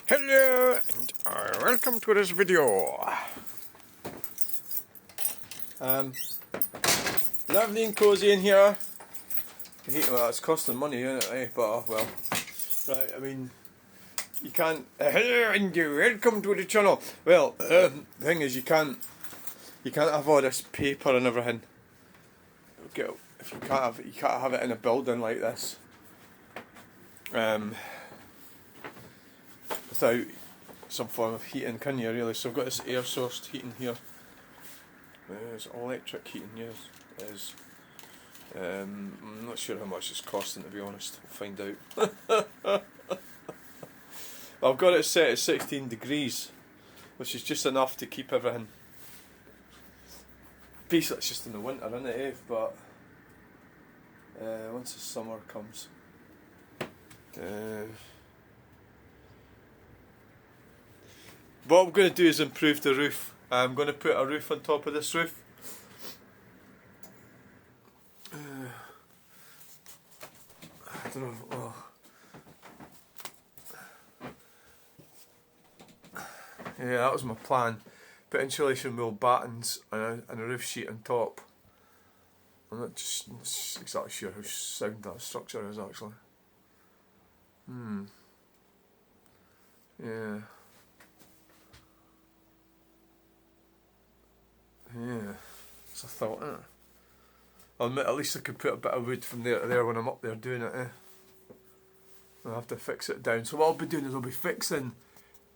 Hello and welcome to this video. Lovely and cozy in here. Well, it's costing money, isn't it? Eh? But oh well. Right, I mean, you can't. Hello and welcome to the channel. Well, the thing is, you can't have all this paper and everything. If you can't have it in a building like this. Without some form of heating, can you really? So I've got this air sourced heating here. There's electric heating here. I'm not sure how much it's costing, to be honest. We'll find out. I've got it set at 16 degrees, which is just enough to keep everything. Basically, it's just in the winter, isn't it? But once the summer comes. What I'm going to do is improve the roof. I'm going to put a roof on top of this roof. I don't know. Oh. Yeah, that was my plan. Put insulation wool battens and a roof sheet on top. I'm not exactly sure how sound that structure is actually. Yeah. Yeah, it's a thought, isn't it? I'll admit, at least I could put a bit of wood from there to there when I'm up there doing it, I'll have to fix it down. So what I'll be doing is I'll be fixing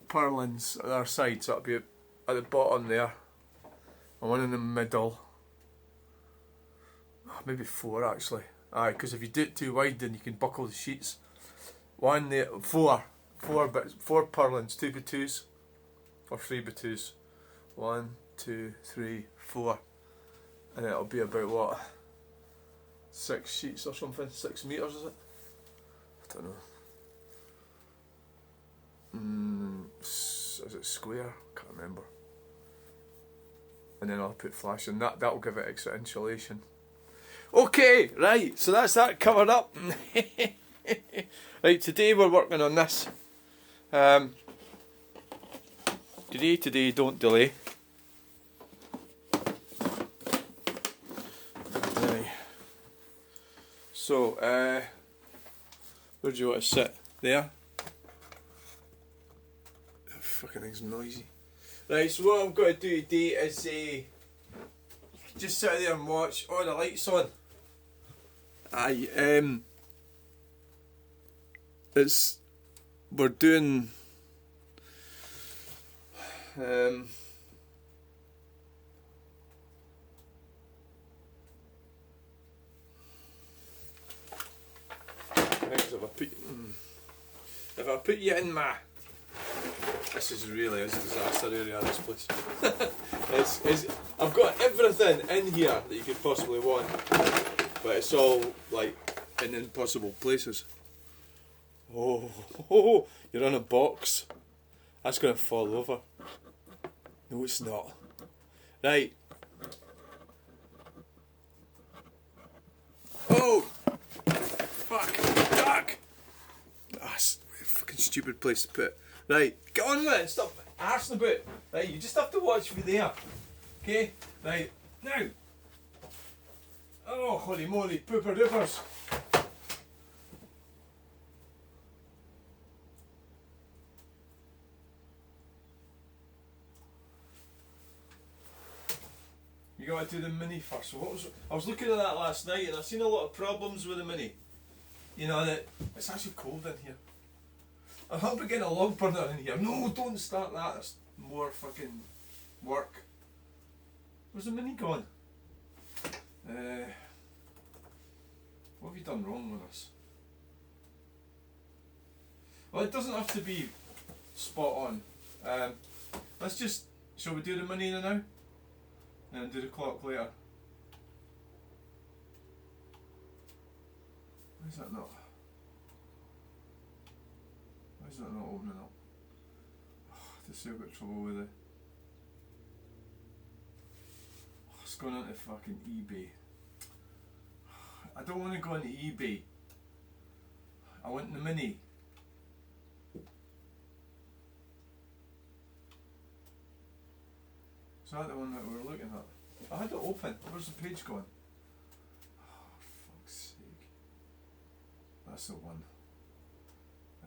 purlins at our side, so that'll be at the bottom there, and one in the middle. Maybe four actually. Aye, because if you do it too wide then you can buckle the sheets. One there, four purlins, 2x2s, or 3x2s. 1, 2, 3, 4, and it'll be about what, 6 sheets or something, 6 metres is it? I don't know. Is it square? Can't remember. And then I'll put flash in that'll give it extra insulation. Okay, right, so that's that covered up. Right, today we're working on this. Today, don't delay. So, where do you want to sit? There? Oh, fucking thing's noisy. Right, so what I'm going to do today is just sit there and watch. Oh, the lights on. Aye, we're doing if I put you in my, this is really a disaster area, this place. I've got everything in here that you could possibly want, but it's all like in impossible places. Oh, you're on a box. That's going to fall over. No, it's not. Right. Oh! Fuck! Duck! That's a fucking stupid place to put it. Right, get on with it, stop arsing about. Right, you just have to watch me there. Okay? Right, now. Oh, holy moly, pooper doopers. You gotta do the Mini first. So I was looking at that last night and I've seen a lot of problems with the Mini. You know, that it's actually cold in here. I'm hoping to get a log burner in here. No, don't start that. That's more fucking work. Where's the Mini gone? What have you done wrong with us? Well, it doesn't have to be spot on. Let's just, shall we do the Mini now? And then do the clock later. Why is that not? Why is that not opening up? Oh, I've still got trouble with it. Oh, it's going onto fucking eBay. I don't want to go into eBay. I want the Mini. Is that the one that we were looking at? I had it open. Where's the page going? Oh, fuck's sake. That's the one.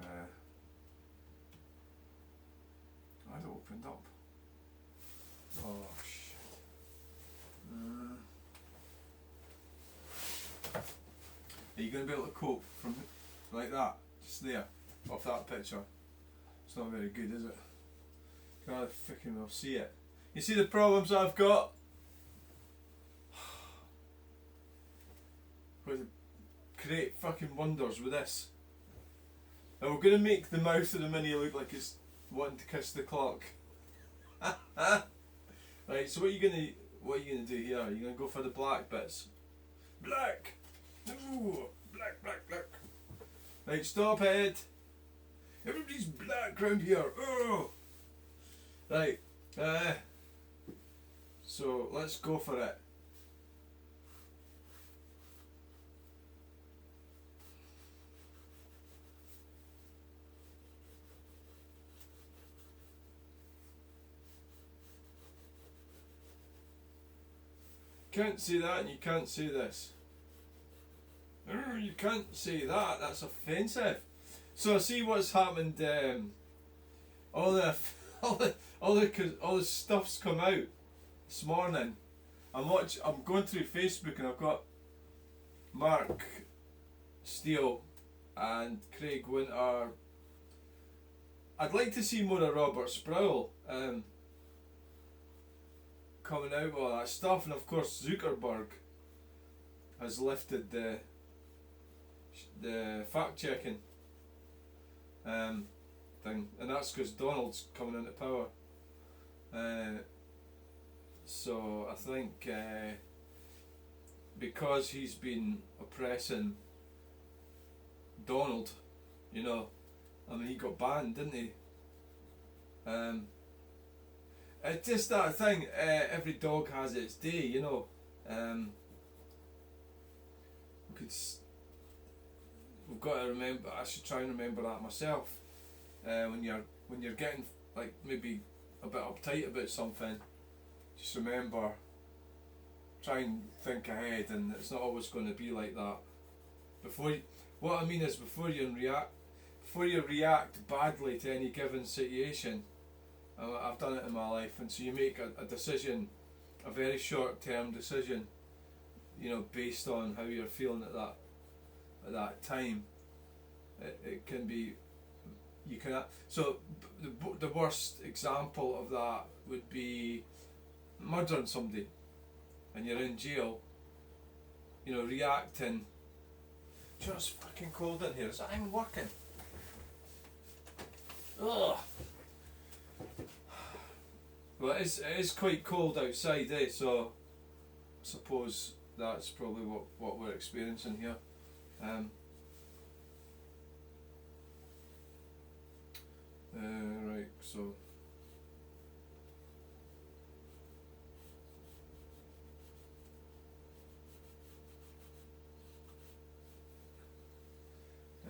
I had it opened up. Oh, shit. Are you going to be able to cope from like that? Just there, off that picture? It's not very good, is it? Can't fucking well see it. You see the problems I've got? We're going to create fucking wonders with this. And we're going to make the mouth of the mini look like it's wanting to kiss the clock. Right, so what are you gonna do here? You're gonna go for the black bits. Black! Ooh, black, black, black. Right, stop it. Everybody's black round here. Oh! Right, so let's go for it. Can't see that and you can't see this. You can't say that, that's offensive. So see what's happened, all the stuff's come out this morning. I'm going through Facebook and I've got Mark Steele and Craig Winter. I'd like to see more of Robert Sproul coming out with all that stuff, and of course Zuckerberg has lifted the fact checking thing, and that's because Donald's coming into power. So I think because he's been oppressing Donald, you know, I mean he got banned, didn't he? It's just that thing, every dog has its day, you know. We've got to remember, I should try and remember that myself. When you're getting like maybe a bit uptight about something, just remember, try and think ahead, and it's not always going to be like that. What I mean is before you react badly to any given situation. I've done it in my life, and so you make a decision, a very short-term decision, you know, based on how you're feeling at that time. It can be, you can. So the worst example of that would be murdering somebody, and you're in jail. You know, reacting. Do you know it's fucking cold in here? Is that even working? Ugh. Well, it is quite cold outside, so I suppose that's probably what we're experiencing here. Right, so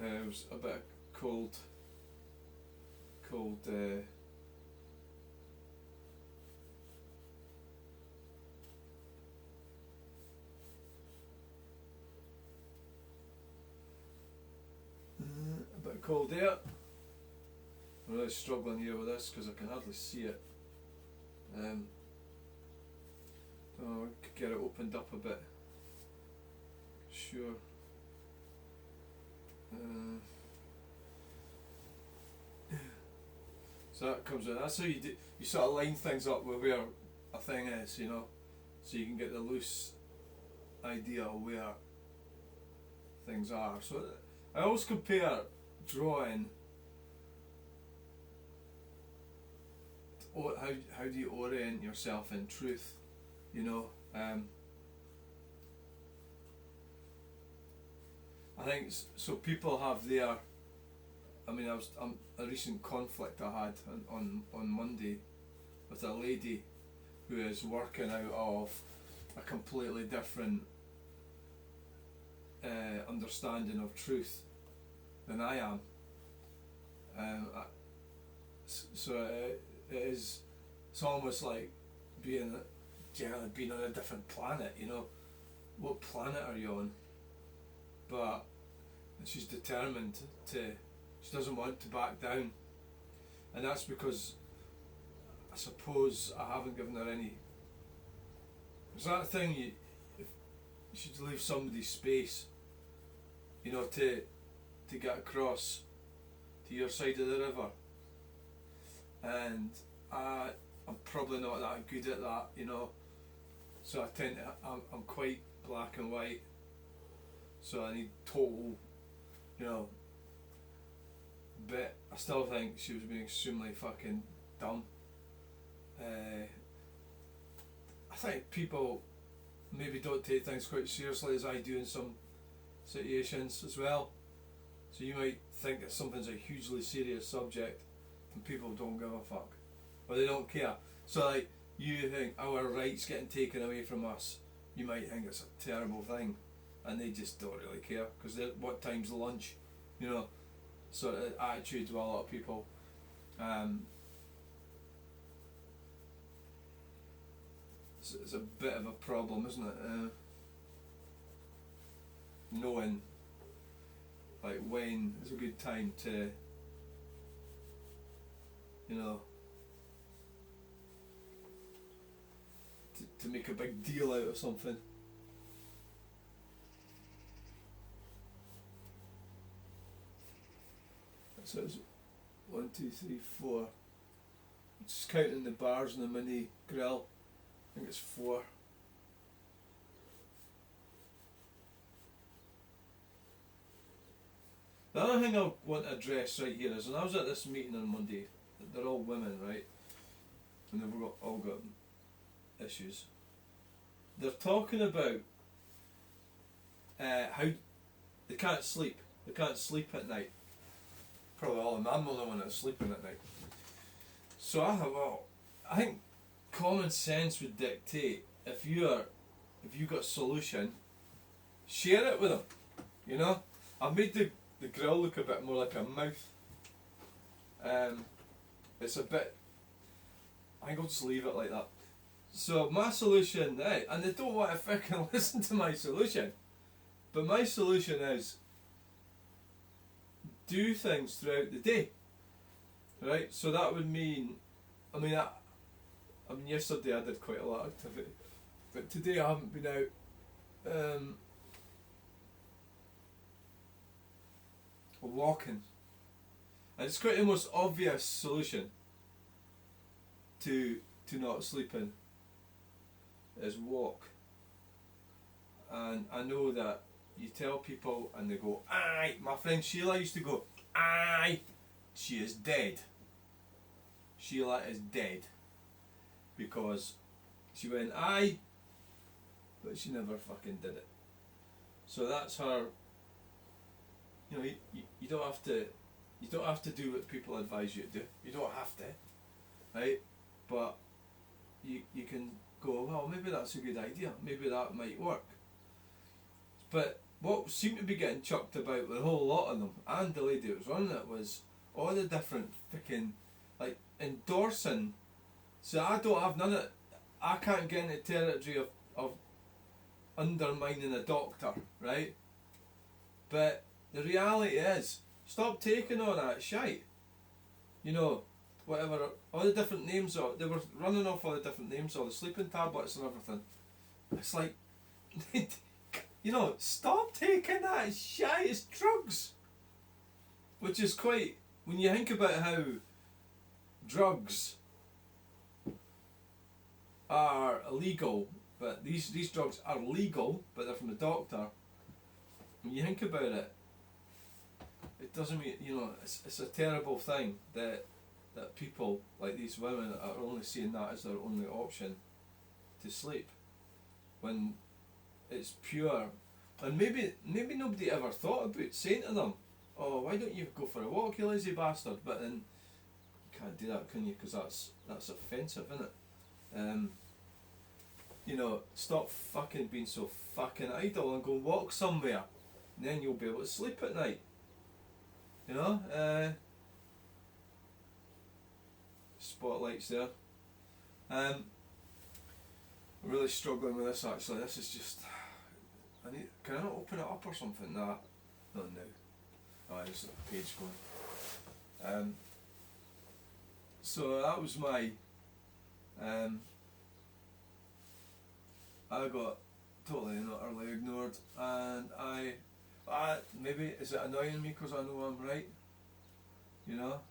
it was a bit cold. A bit cold air. I'm really struggling here with this because I can hardly see it. I could get it opened up a bit. Sure. So that comes in. That's how you do. You sort of line things up with where a thing is, you know, so you can get the loose idea of where things are. So I always compare drawing. How do you orient yourself in truth? You know, I think so. People have their. I mean, a recent conflict I had on Monday with a lady who is working out of a completely different understanding of truth than I am. So it's almost like generally being on a different planet, you know. What planet are you on? But she's determined she doesn't want to back down. And that's because I suppose I haven't given her any. It's that thing you should leave somebody space, you know, to get across to your side of the river. And I'm probably not that good at that, you know. So I'm quite black and white. So I need total, you know. But I still think she was being extremely fucking dumb. I think people maybe don't take things quite seriously as I do in some situations as well. So you might think that something's a hugely serious subject and people don't give a fuck. Or they don't care. So like, you think our rights getting taken away from us, you might think it's a terrible thing. And they just don't really care. Because what time's lunch? You know, sort of attitude to a lot of people. It's a bit of a problem, isn't it? Knowing like when is a good time to, you know, to make a big deal out of something. So it's 1, 2, 3, 4. Just counting the bars and the mini grill. I think it's 4. The other thing I want to address right here is, when I was at this meeting on Monday, they're all women, right? And they've all got issues. They're talking about how they can't sleep. They can't sleep at night. Probably all of them. I'm the only one that's sleeping at night. So I thought, well, I think common sense would dictate, if you got a solution, share it with them. You know, I've made the grill look a bit more like a mouth. It's a bit. I think I'll just leave it like that. So my solution, and they don't want to fucking listen to my solution, but my solution is do things throughout the day. Right, so that would mean, I mean yesterday I did quite a lot of activity, but today I haven't been out walking, and it's quite the most obvious solution to not sleeping is walk. And I know that you tell people and they go, aye. My friend Sheila used to go, aye, she is dead. Sheila is dead. Because she went, aye, but she never fucking did it. So that's her. You know, you don't have to do what people advise you to do. You don't have to, right? But you can go, well, maybe that's a good idea. Maybe that might work. But what seemed to be getting chucked about with a whole lot of them, and the lady that was running it, was all the different fucking, like, endorsing. So I don't have none of it. I can't get into territory of undermining a doctor, right? But the reality is, stop taking all that shite. You know, whatever, all the different names of, they were running off all the different names of the sleeping tablets and everything. It's like, you know, stop taking that shit, it's drugs. Which is quite, when you think about how drugs are illegal, but these drugs are legal, but they're from the doctor. When you think about it, it doesn't mean, you know, it's a terrible thing that people like these women are only seeing that as their only option to sleep, when it's pure. And maybe nobody ever thought about saying to them, oh, why don't you go for a walk, you lazy bastard? But then you can't do that, can you? Because that's offensive, isn't it? You know, stop fucking being so fucking idle and go walk somewhere, and then you'll be able to sleep at night. You know, spotlights there. I'm really struggling with this actually. This is just. Can I not open it up or something? Nah. Not now. Oh, there's a page going. So that was my. I got totally and utterly ignored, and I maybe is it annoying me because I know I'm right? You know.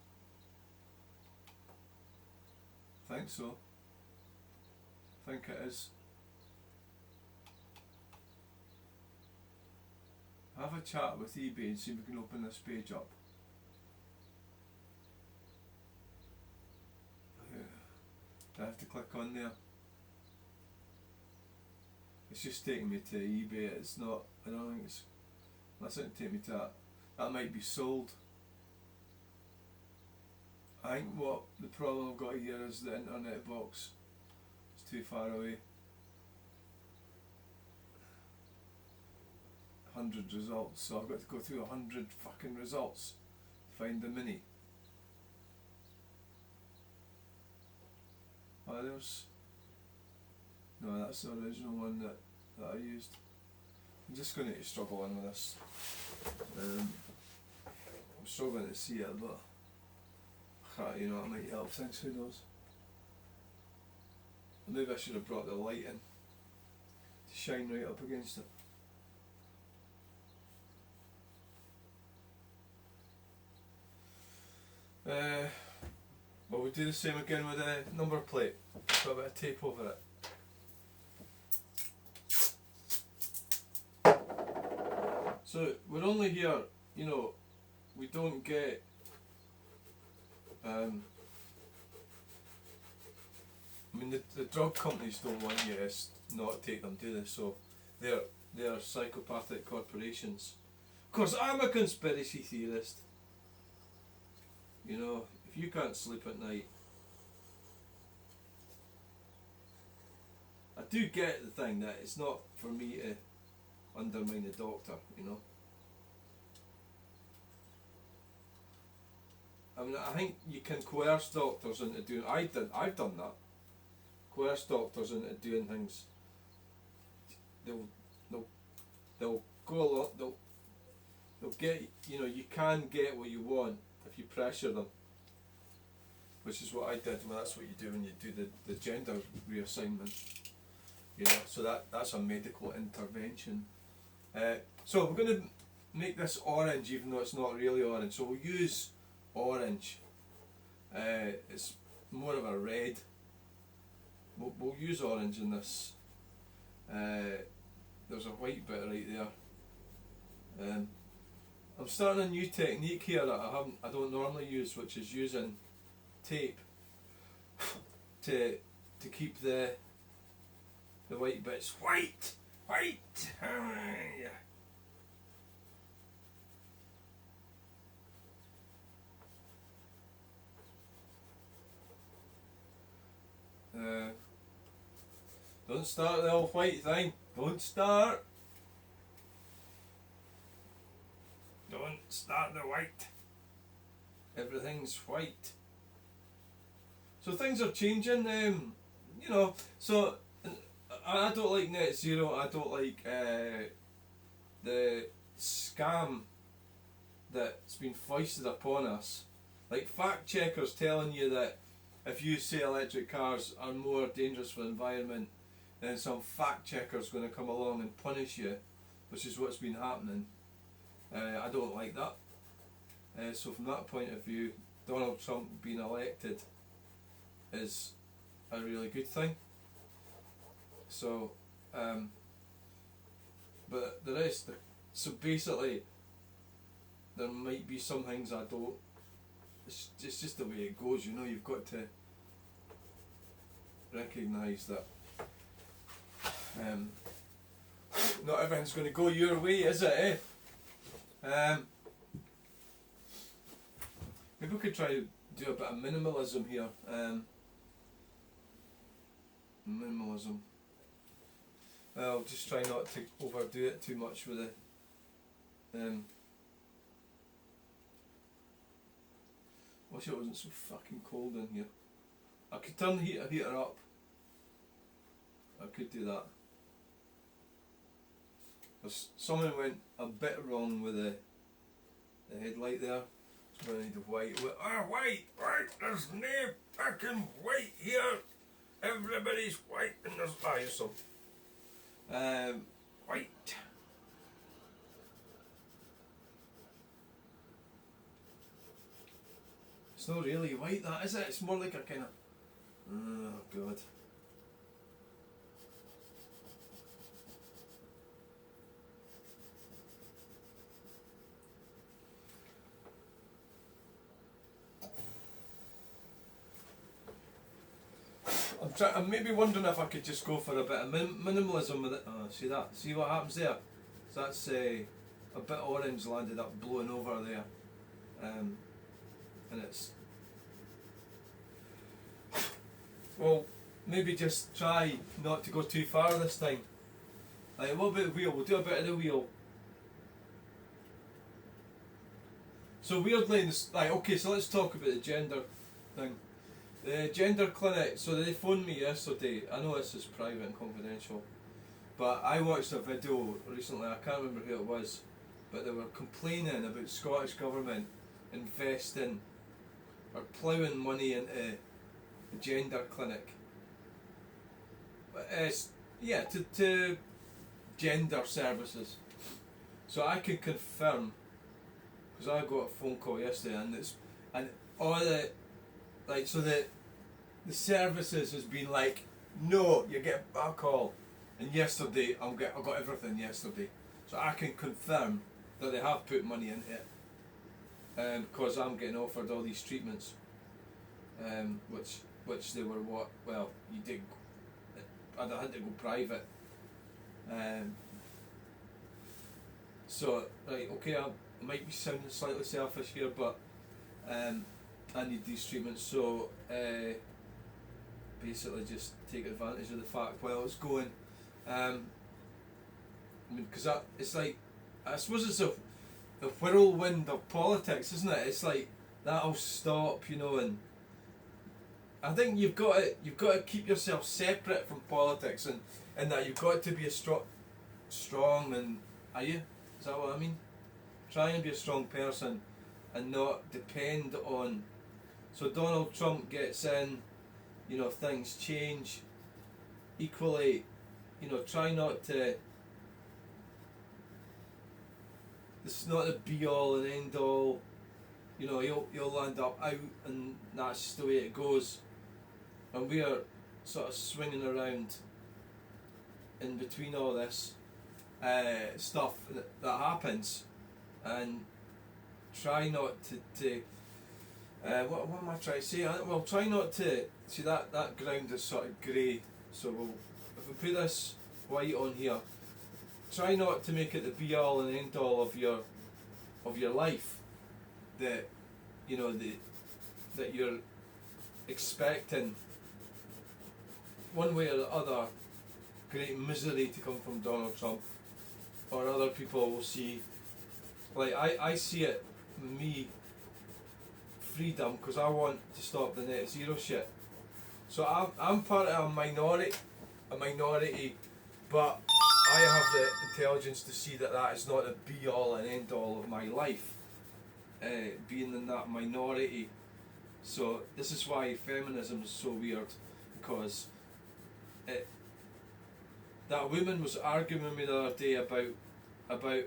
Think so. Think it is. Have a chat with eBay and see if we can open this page up. I have to click on there. It's just taking me to eBay. It's not. I don't think it's. Unless it can take me to that. That might be sold. I think what the problem I've got here is the internet box. It's too far away. 100 results, so I've got to go through 100 fucking results to find the mini. Oh, there's. No, that's the original one that I used. I'm just going to struggle on with this. I'm struggling to see it, but you know, it might help things, who knows. Maybe I should have brought the light in to shine right up against it. Well, we'll do the same again with the number plate. Put a bit of tape over it. So we're only here, you know, we don't get I mean the drug companies don't want you to not take them, do they? So they're psychopathic corporations. Of course, I'm a conspiracy theorist. You know, if you can't sleep at night, I do get the thing that it's not for me to undermine the doctor, you know. I mean, I think you can coerce doctors into doing. I've done that. Coerce doctors into doing things. They'll go a lot. They'll get. You know, you can get what you want if you pressure them. Which is what I did. Well, that's what you do when you do the gender reassignment. You know, so that's a medical intervention. So we're going to make this orange, even though it's not really orange. So we'll use orange. It's more of a red. We'll use orange in this. There's a white bit right there. I'm starting a new technique here that I don't normally use, which is using tape to keep the white bits white. Yeah. Don't start the old white thing. Don't start. Don't start the white. Everything's white. So things are changing. You know. So I don't like net zero. I don't like the scam that's been foisted upon us. Like fact checkers telling you that if you say electric cars are more dangerous for the environment, then some fact checker's going to come along and punish you, which is what's been happening. I don't like that. So from that point of view, Donald Trump being elected is a really good thing. So, but the rest, so basically, there might be some things I don't. It's just the way it goes, you know. You've got to recognise that not everything's going to go your way, is it? Maybe we could try to do a bit of minimalism here. Minimalism. I'll just try not to overdo it too much with it. Wish it wasn't so fucking cold in here. I could turn the heater up. I could do that. Someone went a bit wrong with the headlight there. So I need the white. White! There's no fucking white here! Everybody's white and there's here's some. White. It's not really white, that is it? It's more like a kind of. Oh god. I'm maybe wondering if I could just go for a bit of minimalism with it. Oh, see that? See what happens there? So that's a bit of orange landed up blowing over there. And it's... Well, maybe just try not to go too far this time. Like, what about the wheel? We'll do a bit of the wheel. So weirdly, okay, so let's talk about the gender thing. The gender clinic, so they phoned me yesterday. I know this is private and confidential, but I watched a video recently, I can't remember who it was, but they were complaining about Scottish Government investing or ploughing money into a gender clinic. To gender services. So I can confirm, because I got a phone call yesterday, and all the so the services has been like, no, you get alcohol, and yesterday I got everything yesterday, so I can confirm that they have put money into it, because I'm getting offered all these treatments, which they were you did. I had to go private, so right, okay, I might be sounding slightly selfish here, but I need these treatments, so basically just take advantage of the fact while it's going. Because it's like, I suppose it's the whirlwind of politics, isn't it? It's like that'll stop, and I think you've got to keep yourself separate from politics, and that you've got to be a strong and are you? Is that what I mean? Try and be a strong person and not depend on. So Donald Trump gets in, things change. Equally, try not to. It's not the be all and end all. You'll land up out, and that's just the way it goes. And we are sort of swinging around in between all this stuff that happens, and try not to what am I trying to say? Well, try not to see that ground is sort of grey. So if we put this white on here, try not to make it the be all and end all of your life. That that you're expecting one way or the other great misery to come from Donald Trump, or other people will see. Like I see it, me, freedom, because I want to stop the net zero shit. So I'm part of a minority, but I have the intelligence to see that is not the be all and end all of my life, being in that minority. So this is why feminism is so weird, because that woman was arguing with me the other day about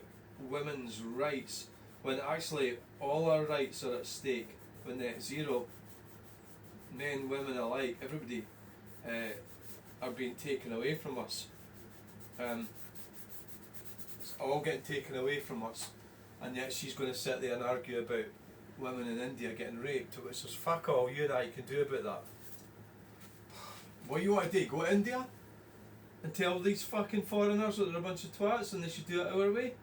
women's rights, when actually all our rights are at stake with net zero. Men, women alike, everybody are being taken away from us. It's all getting taken away from us, and yet she's going to sit there and argue about women in India getting raped, which is fuck all you and I can do about that. What you want to do? Go to India and tell these fucking foreigners that they're a bunch of twats and they should do it our way?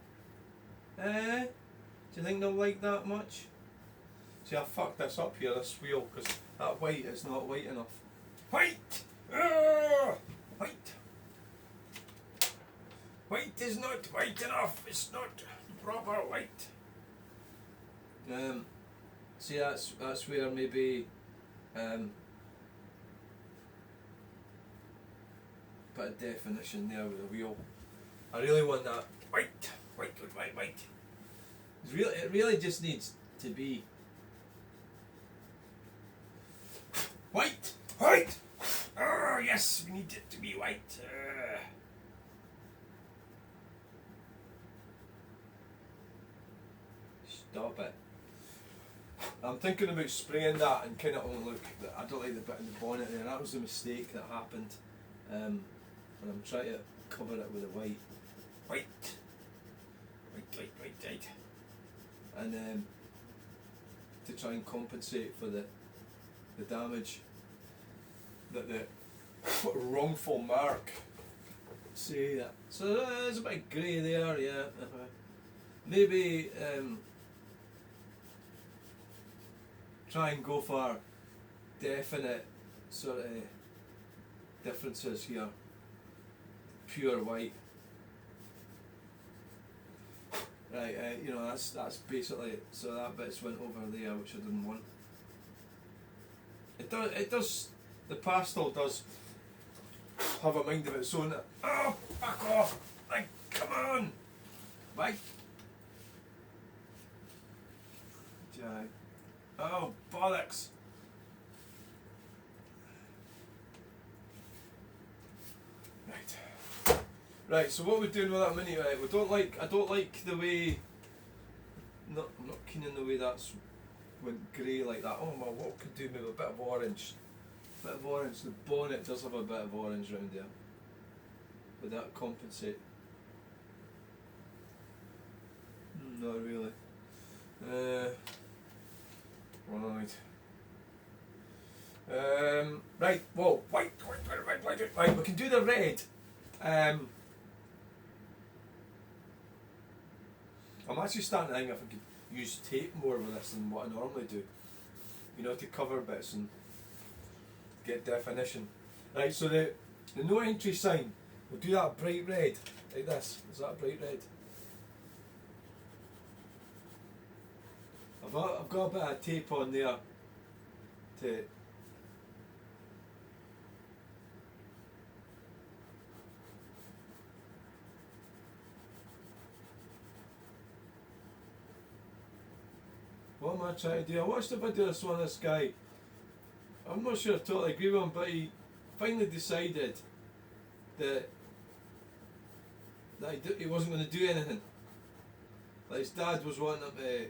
Do you think they'll like that much? See, I fucked this up here, this wheel, because that white is not white enough. White! White! White is not white enough. It's not proper white. See, that's where maybe bit of definition there with the wheel. I really want that white. It really just needs to be white. Oh yes, we need it to be white. Stop it. I'm thinking about spraying that and kind of, oh look, I don't like the bit in the bonnet there. That was the mistake that happened. And I'm trying to cover it with a white. And to try and compensate for the damage that the wrongful mark. See that? So there's a bit of grey there, yeah. Maybe try and go for definite sort of differences here. Pure white. Right, you know, that's basically it. So that bit's went over there, which I didn't want. It does, the pastel does have a mind of its own. Oh, back off! Like, come on! Right? Jai. Oh, bollocks! Right, so what we're doing with that mini, right? I don't like the way. I'm not keen on the way that's went grey like that. Oh my, what could do with a bit of orange? Bit of orange. The bonnet does have a bit of orange around there. Would that compensate? Not really. Right. Right. Whoa. White. Right. We can do the red. I'm actually starting to think if I could use tape more with this than what I normally do. You know, to cover bits and get definition. Right, so the no entry sign, we'll do that bright red, like this. Is that a bright red? I've got a bit of tape on there to what am I trying to do? I watched a video of this guy. I'm not sure I totally agree with him, but he finally decided that he wasn't going to do anything. Like his dad was wanting him to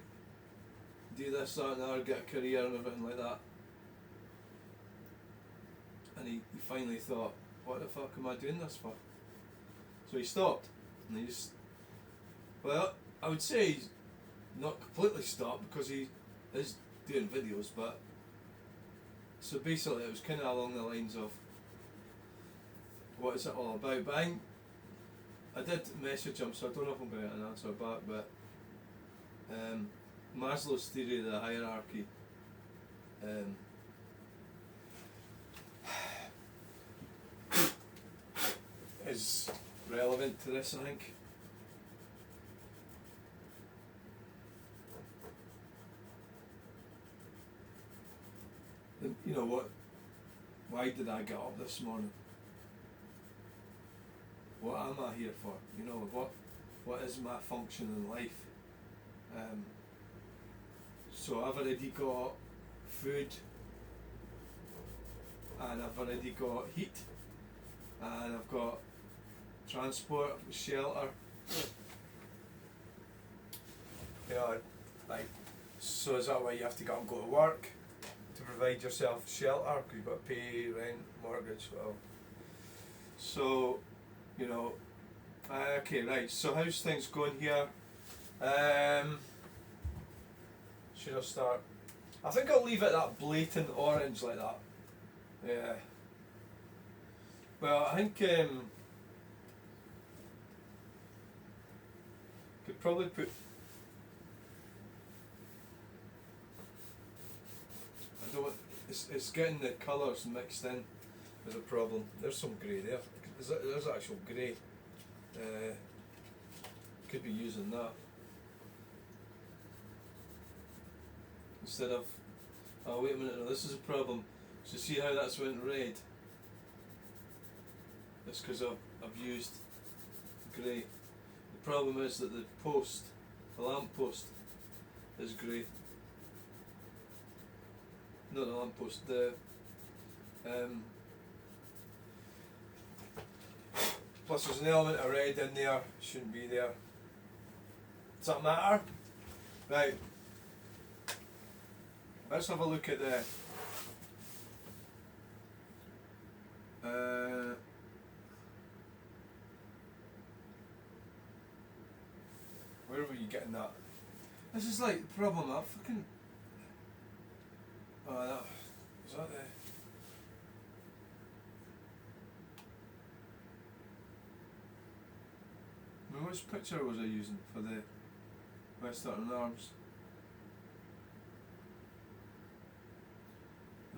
do this, that and the other, get a career and everything like that. And he finally thought, what the fuck am I doing this for? So he stopped. And he just, well, I would say he's not completely stopped because he is doing videos, but so basically it was kind of along the lines of what is it all about. But I did message him, so I don't know if I'm going to get an answer back, but Maslow's theory of the hierarchy is relevant to this, I think. You know what? Why did I get up this morning? What am I here for? You know, what is my function in life? So I've already got food, and I've already got heat, and I've got transport, I've got shelter. You know, like, so is that why you have to go and go to work? To provide yourself shelter, because you've got to pay rent, mortgage, well. So, you know, okay, right, so how's things going here? Should I start? I think I'll leave it that blatant orange like that. Yeah. Well, I think could probably put. I don't. It's getting the colours mixed in is a problem. There's some grey there. There's actual grey. Could be using that instead of. Oh wait a minute! No, this is a problem. So see how that's went red. It's because I've used grey. The problem is that the lamp post is grey. Not the lamp post, plus there's an element of red in there, shouldn't be there. Does that matter? Right. Let's have a look at the where were you getting that? This is like the problem. I fucking. Oh, that is that the. I mean, which picture was I using for the Westerton arms?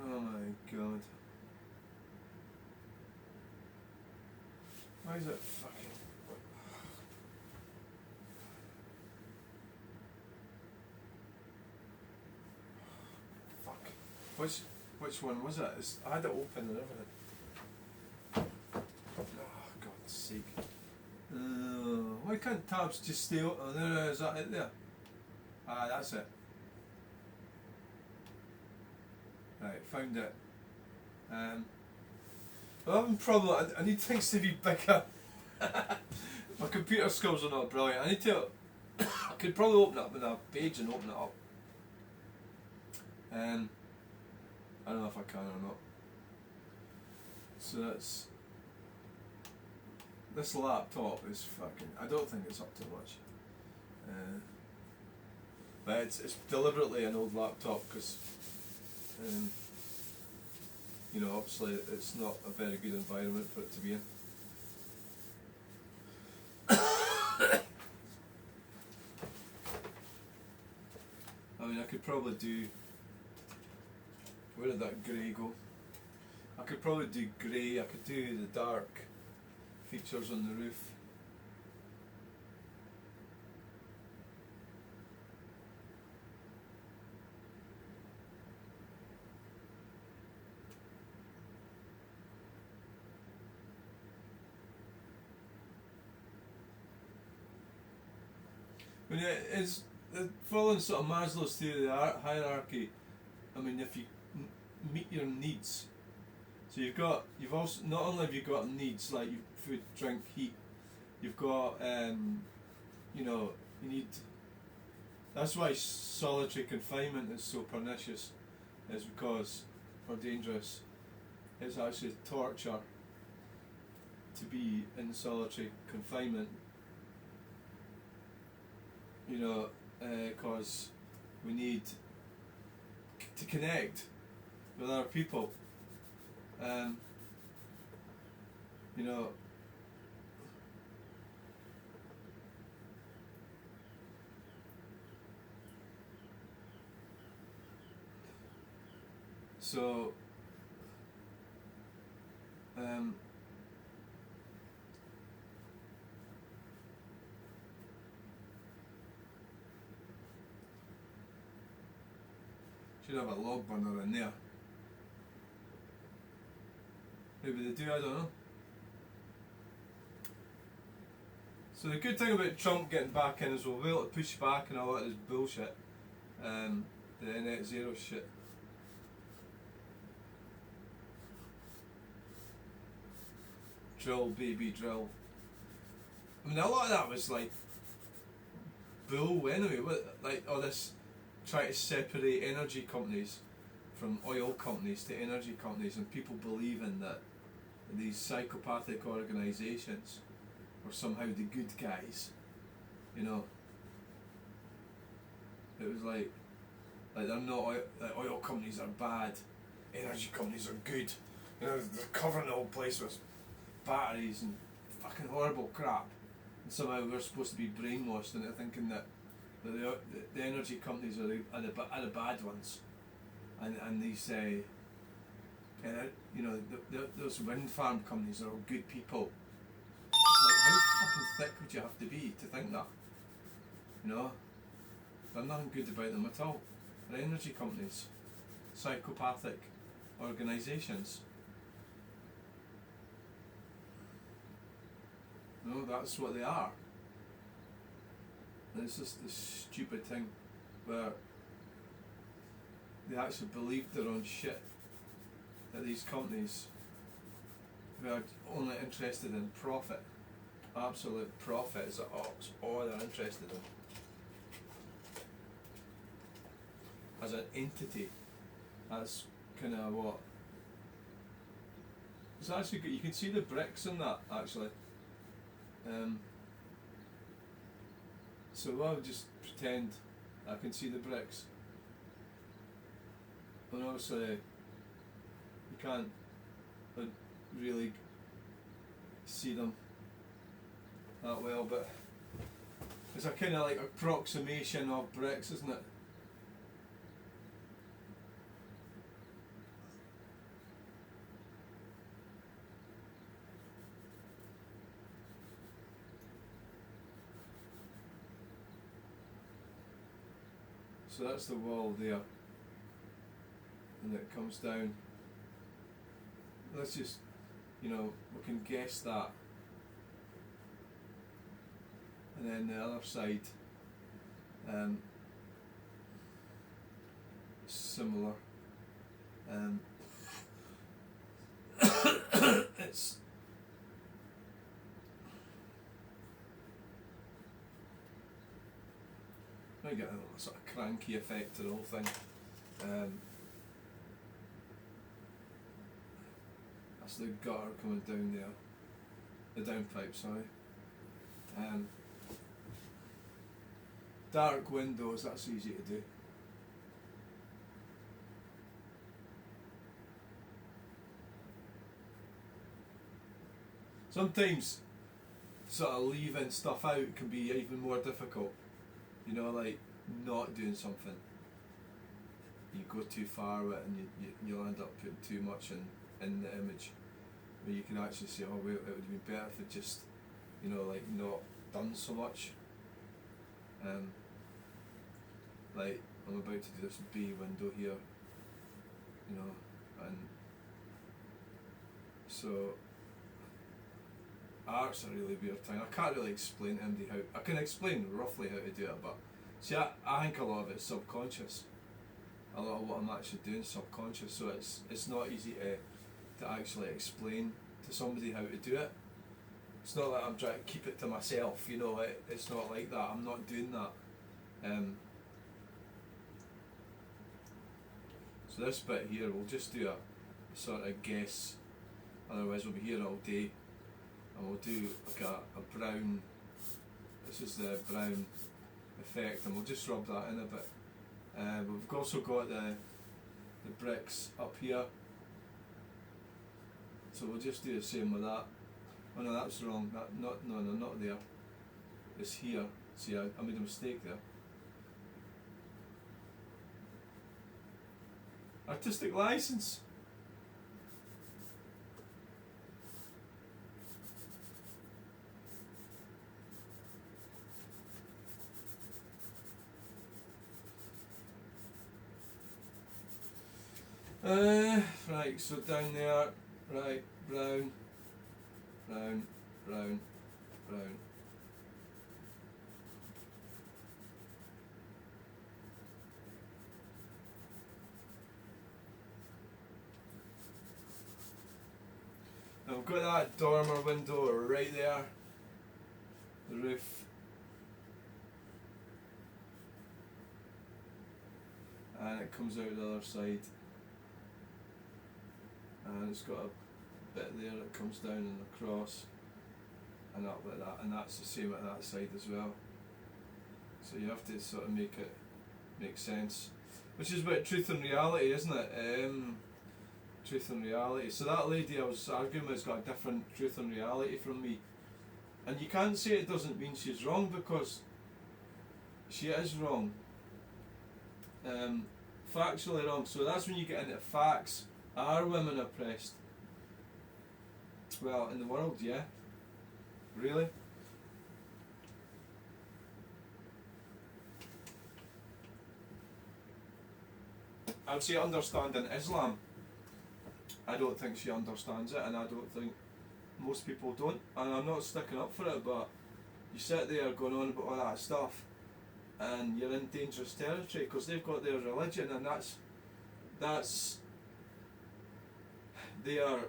Oh my god. Why is it fucking... Fuck. Which one was it? I had it open and everything. Oh, God's sake. Why can't tabs just stay open? Oh, there, is that it there? Ah, that's it. Right, found it. I'm having a problem. I need things to be bigger. My computer skills are not brilliant. I need to. I could probably open it up in a page and open it up. I don't know if I can or not. So that's. This laptop is fucking. I don't think it's up to much. But it's deliberately an old laptop because. You know, obviously it's not a very good environment for it to be in. I mean, I could probably do... Where did that grey go? I could probably do grey, I could do the dark features on the roof. I mean, it's following sort of Maslow's theory of the hierarchy. I mean, if you meet your needs, so you've also not only have you got needs like food, drink, heat, you've got you know, you need. That's why solitary confinement is so pernicious, is because, or dangerous. It's actually torture to be in solitary confinement. You know, because we need to connect with other people. You know, so should have a log burner in there. Maybe they do, I don't know. So the good thing about Trump getting back in is we'll be able to push back and all that is bullshit. The net zero shit. Drill, baby, drill. I mean, a lot of that was like bull anyway. Like all this trying to separate energy companies from oil companies to energy companies, and people believing that these psychopathic organisations are somehow the good guys. You know, it was like they're not like oil companies are bad, energy companies are good. You know, they're covering the whole place with batteries and fucking horrible crap, and somehow we're supposed to be brainwashed into thinking that the energy companies are the bad ones, and these you know, those wind farm companies are all good people. It's like, how fucking thick would you have to be to think that? You know, there's nothing good about them at all. They're energy companies, psychopathic organisations. No, that's what they are. And it's just this stupid thing where they actually believe their own shit. That these companies who are only interested in profit, absolute profit is all they're interested in. As an entity, that's kind of what. It's actually good. You can see the bricks in that actually. So I'll just pretend I can see the bricks. And obviously you can't really see them that well, but it's a kind of like approximation of bricks, isn't it? So that's the wall there, and it comes down. Let's just, we can guess that. And then the other side, similar. It's I get a sort of cranky effect to the whole thing. That's the gutter coming down there, the downpipe, sorry. Dark windows, that's easy to do. Sometimes sort of leaving stuff out can be even more difficult. Like not doing something. You go too far with it and you'll end up putting too much in the image. Where you can actually say, oh well, it would be better if it just, like not done so much. Like I'm about to do this bay window here, and so art's a really weird thing. I can't really explain to anybody how. I can explain roughly how to do it, but see, I think a lot of it's subconscious. A lot of what I'm actually doing is subconscious, so it's not easy to actually explain to somebody how to do it. It's not like I'm trying to keep it to myself, it's not like that. I'm not doing that. So this bit here, we'll just do a sort of guess, otherwise we'll be here all day. And we'll do like a brown, this is the brown effect, and we'll just rub that in a bit. We've also got the bricks up here, so we'll just do the same with that. Oh no, that's wrong, no, not there, it's here. See, I made a mistake there. Artistic license. Right, so down there, right, brown, brown, brown, brown. Now we've got that dormer window right there, the roof. And it comes out the other side. And it's got a bit there that comes down and across and up like that, and that's the same at that side as well. So you have to sort of make it make sense, which is about truth and reality, isn't it? Truth and reality. So that lady I was arguing with has got a different truth and reality from me, and you can't say it doesn't mean she's wrong, because she is wrong. Factually wrong. So that's when you get into facts. Are women oppressed? Well, in the world, yeah. Really? I would say understanding Islam. I don't think she understands it, and I don't think most people don't, and I'm not sticking up for it, but you sit there going on about all that stuff and you're in dangerous territory because they've got their religion, and that's their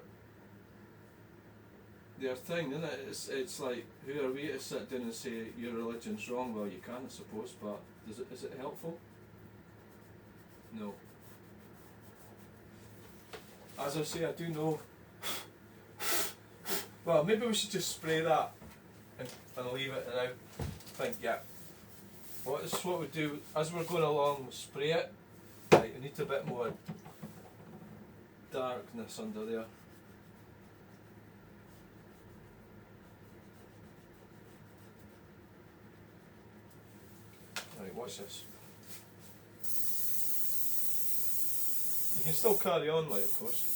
thing, isn't it? It's like, who are we to sit down and say your religion's wrong? Well, you can, I suppose, but is it helpful? No. As I say, I do know. Well, maybe we should just spray that and leave it, and I think, yeah. Well, this is what we do as we're going along. We'll spray it. Right, we need a bit more darkness under there. Right, watch this. You can still carry on, like, of course.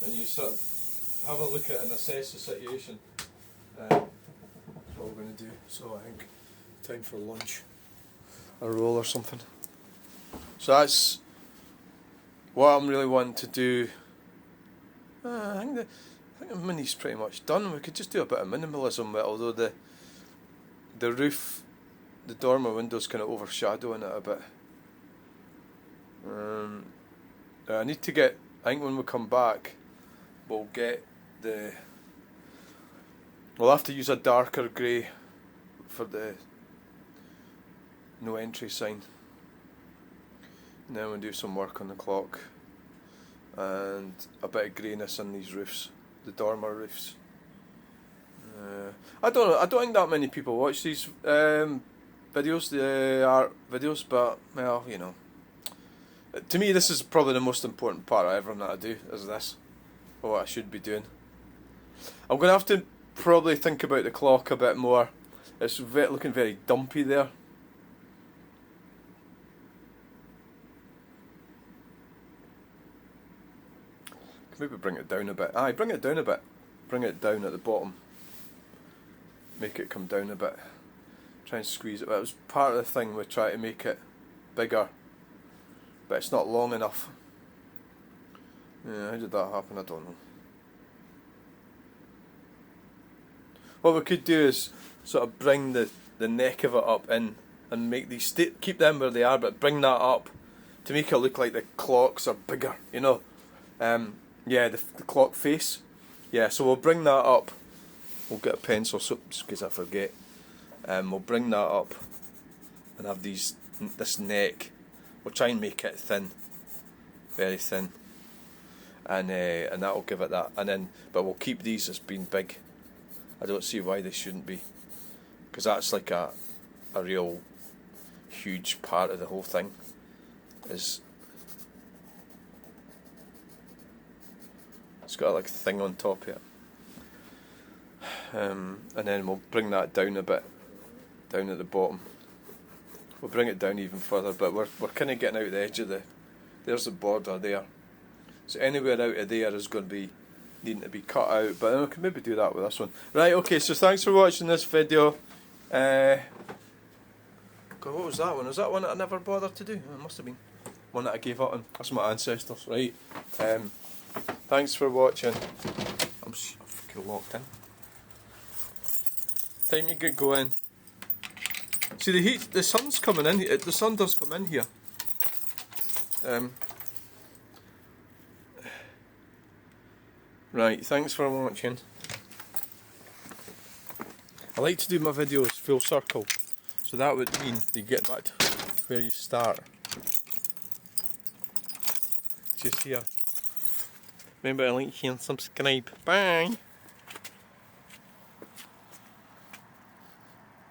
And you sort of have a look at it and assess the situation. That's what we're going to do. So I think time for lunch, a roll or something. So that's what I'm really wanting to do. I think the mini's pretty much done. We could just do a bit of minimalism, although the roof, the dormer window's kind of overshadowing it a bit. I need to get. I think when we come back, we'll have to use a darker grey for the no entry sign. And then we'll do some work on the clock and a bit of greyness on these roofs, the dormer roofs. I don't think that many people watch these videos, the art videos, but well, you know. To me, this is probably the most important part of everything that I do, is this. Or what I should be doing. I'm going to have to probably think about the clock a bit more. It's looking very dumpy there. Maybe bring it down a bit. Bring it down a bit. Bring it down at the bottom. Make it come down a bit. Try and squeeze it. That was part of the thing. We try to make it bigger, but it's not long enough. Yeah, how did that happen? I don't know. What we could do is sort of bring the neck of it up in and make these keep them where they are, but bring that up to make it look like the clocks are bigger. You know. Yeah, the clock face. Yeah, so we'll bring that up. We'll get a pencil, so just in case I forget. We'll bring that up and have this neck. We'll try and make it thin, very thin, and that will give it that. And then, but we'll keep these as being big. I don't see why they shouldn't be, because that's like a real huge part of the whole thing. Is it's got like a thing on top here, and then we'll bring that down a bit, down at the bottom. We'll bring it down even further, but we're kind of getting out the edge of there's the border there. So anywhere out of there is going to be needing to be cut out, but we can maybe do that with this one. Right, okay, so thanks for watching this video. God, what was that one? Was that one that I never bothered to do? It must have been one that I gave up on. That's my ancestors, right? Thanks for watching. I'm fucking locked in. Time to get going. See, the sun's coming in. The sun does come in here. Right, thanks for watching. I like to do my videos full circle, so that would mean you get back to where you start. Just here. Remember to like, share and subscribe. Bye!